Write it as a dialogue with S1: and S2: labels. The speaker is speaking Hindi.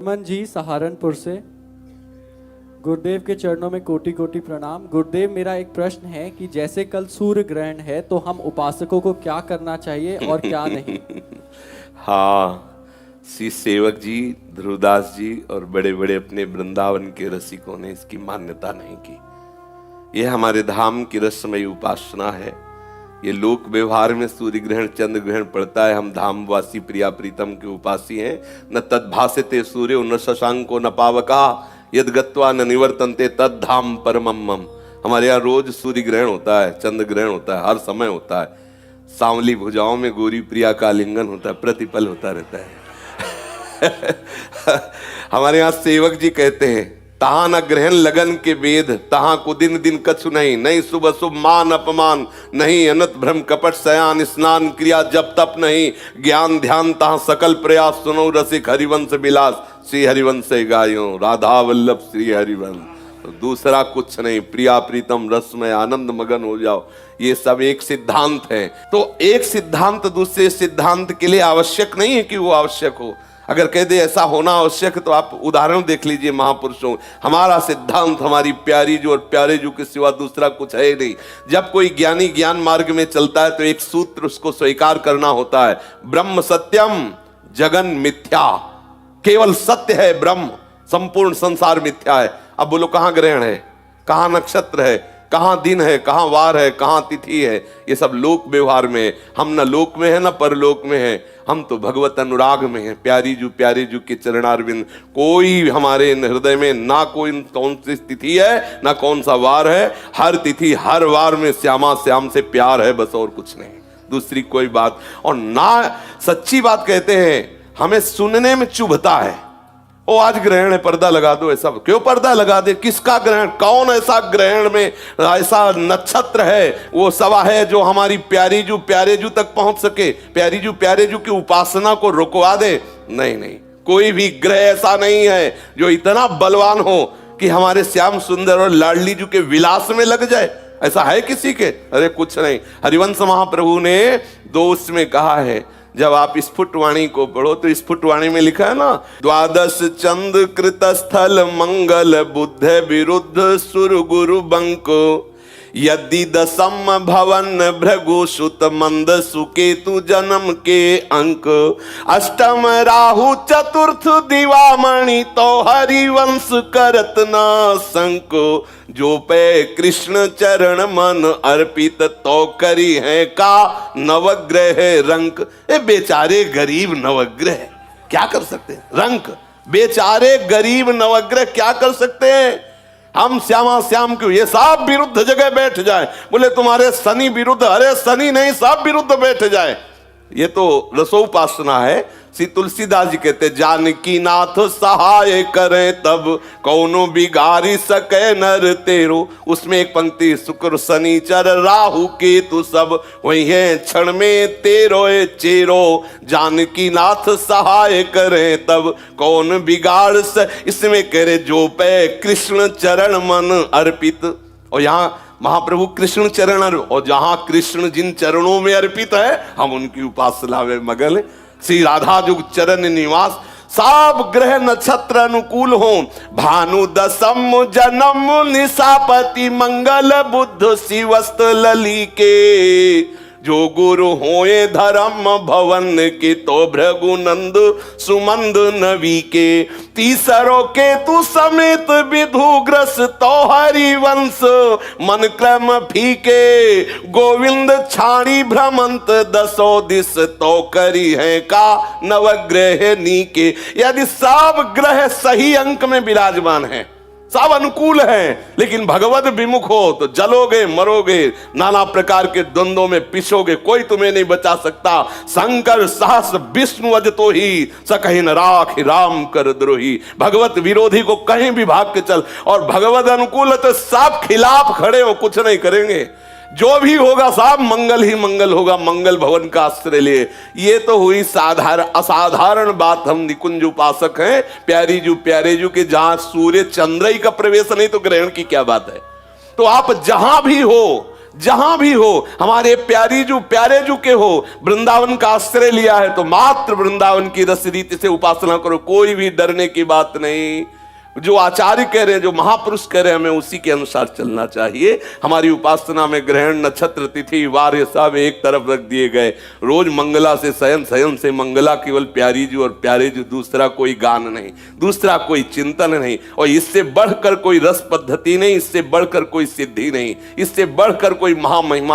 S1: मन जी सहारनपुर से। गुरुदेव के चरणों में कोटि कोटि प्रणाम। गुरुदेव, मेरा एक प्रश्न है कि जैसे कल सूर्य ग्रहण है तो हम उपासकों को क्या करना चाहिए और क्या नहीं?
S2: हाँ, श्री सेवक जी, ध्रुवदास जी और बड़े बड़े अपने वृंदावन के रसिकों ने इसकी मान्यता नहीं की। यह हमारे धाम की रसमयी उपासना है। ये लोक व्यवहार में सूर्य ग्रहण चंद्र ग्रहण पड़ता है, हम धामवासी प्रिया प्रीतम के उपासी हैं। न तद्भासते सूर्यो न शशांको न पावका यद गत्वा न निवर्तन्ते तद धाम परमम मम। हमारे यहाँ रोज सूर्य ग्रहण होता है, चंद्र ग्रहण होता है, हर समय होता है। सांवली भुजाओं में गोरी प्रिया का आलिंगन होता है, प्रतिपल होता रहता है। हमारे यहाँ सेवक जी कहते हैं, तहां न ग्रहण लगन के वेद, तहां को दिन दिन कछु नहीं, नहीं शुभ अशुभ मान अपमान, नहीं अनत भ्रम कपट सयान, स्नान क्रिया जप तप नहीं, ज्ञान ध्यान तहां सकल प्रयास, सुनो रसिक हरिवंश विलास, श्री हरिवंश गायो राधा वल्लभ श्री हरिवंश। तो दूसरा कुछ नहीं, प्रिया प्रीतम रस में आनंद मगन हो जाओ। ये सब एक सिद्धांत है। तो एक सिद्धांत दूसरे सिद्धांत के लिए आवश्यक नहीं है कि वो आवश्यक हो। अगर कह दे ऐसा होना आवश्यक है तो आप उदाहरण देख लीजिए महापुरुषों। हमारा सिद्धांत हमारी प्यारी जो और प्यारे जो के सिवा दूसरा कुछ है नहीं। जब कोई ज्ञानी ज्ञान मार्ग में चलता है तो एक सूत्र उसको स्वीकार करना होता है, ब्रह्म सत्यम जगन मिथ्या। केवल सत्य है ब्रह्म, संपूर्ण संसार मिथ्या है। अब बोलो कहां ग्रहण है, कहां नक्षत्र है, कहां दिन है, कहां वार है, कहां तिथि है? ये सब लोक व्यवहार में है। हम न लोक में है न परलोक में है, हम तो भगवत अनुराग में है। प्यारी जू के चरणारविंद। कोई हमारे हृदय में ना कोई कौन सी तिथि है ना कौन सा वार है। हर तिथि हर वार में श्यामा श्याम से प्यार है, बस और कुछ नहीं, दूसरी कोई बात। और ना सच्ची बात कहते हैं, हमें सुनने में चुभता है, ओ आज ग्रहण है पर्दा लगा दो। ऐसा क्यों पर्दा लगा दे? किसका ग्रहण? कौन ऐसा ग्रहण में ऐसा नक्षत्र है वो सवा है जो हमारी प्यारे जू तक पहुंच सके, प्यारे जू की उपासना को रुकवा दे? नहीं नहीं, कोई भी ग्रह ऐसा नहीं है जो इतना बलवान हो कि हमारे श्याम सुंदर और लाडली जू के विलास में लग जाए। ऐसा है किसी के? अरे कुछ नहीं। हरिवंश महाप्रभु ने दोष में कहा है, जब आप स्फुटवाणी को पढ़ो तो स्फुटवाणी में लिखा है ना, द्वादश चंद कृत स्थल मंगल बुद्ध विरुद्ध सुर गुरु बंको यदि दशम भवन भृगु सुत मंद सुकेतु जन्म के अंक अष्टम राहु चतुर्थ दिवामणि तो हरिवंश करत ना संको जो पे कृष्ण चरण मन अर्पित तो करी है का नवग्रह रंक। ए बेचारे गरीब नवग्रह क्या कर सकते हैं? रंक बेचारे गरीब नवग्रह क्या कर सकते हैं? हम श्यामा श्याम क्यों ये सब विरुद्ध जगह बैठ जाए। बोले तुम्हारे शनि विरुद्ध, अरे शनि नहीं सब विरुद्ध बैठ जाए। ये तो रसोपासना है। श्री तुलसीदास जी कहते, जानकी नाथ सहाय करे तब कौनो बिगाड़ी सके नर तेरो। उसमें एक पंक्ति, शुक्र शनिचर राहु केतु सब वही है क्षण में तेरो चेरो। जानकी नाथ सहाय करे तब कौन बिगाड़ इसमें करे जो पे कृष्ण चरण मन अर्पित। और यहाँ महाप्रभु कृष्ण चरण, और जहां कृष्ण जिन चरणों में अर्पित है हम उनकी उपासना में मगन। श्री राधा जुग चरण निवास। सब ग्रह नक्षत्र अनुकूल हो, भानु दशम जन्म निशापति मंगल बुद्ध शिवस्त लली के। जो गुरु होए धर्म भवन के तो भृगुनंद सुमंद नवी के। तीसरो के तु समेत विधुग्रस तो हरिवंश मन क्रम फीके। गोविंद छाड़ी भ्रमंत दसो दिस तो करी है का नवग्रह नीके। यदि सब ग्रह सही अंक में विराजमान है, सब अनुकूल हैं, लेकिन भगवत विमुख हो तो जलोगे मरोगे, नाना प्रकार के द्वंद्वों में पिसोगे, कोई तुम्हें नहीं बचा सकता। शंकर सहस विष्णु अज तो ही सकहि न राख राम कर द्रोही। भगवत विरोधी को कहीं भी भाग के चल, और भगवत अनुकूल तो सब खिलाफ खड़े हो, कुछ नहीं करेंगे। जो भी होगा सब मंगल ही मंगल होगा, मंगल भवन का आश्रय लिए। ये तो हुई असाधारण बात। हम निकुंज उपासक हैं, प्यारे जू के जहां सूर्य चंद्र ही का प्रवेश नहीं तो ग्रहण की क्या बात है? तो आप जहां भी हो, जहां भी हो, हमारे प्यारे जू के हो, वृंदावन का आश्रय लिया है तो मात्र वृंदावन की रस रीति से उपासना करो, कोई भी डरने की बात नहीं। जो आचार्य कह रहे हैं, जो महापुरुष कह रहे हैं, हमें उसी के अनुसार चलना चाहिए। हमारी उपासना में ग्रहण, नक्षत्र, तिथि, वार ये सब एक तरफ रख दिए गए। रोज मंगला से शयन, शयन से मंगला, केवल प्यारी जी और प्यारे जी, दूसरा कोई गान नहीं, दूसरा कोई चिंतन नहीं, और इससे बढ़कर कोई रस पद्धति नहीं, इससे बढ़कर कोई सिद्धि नहीं, इससे बढ़कर कोई महामहिमा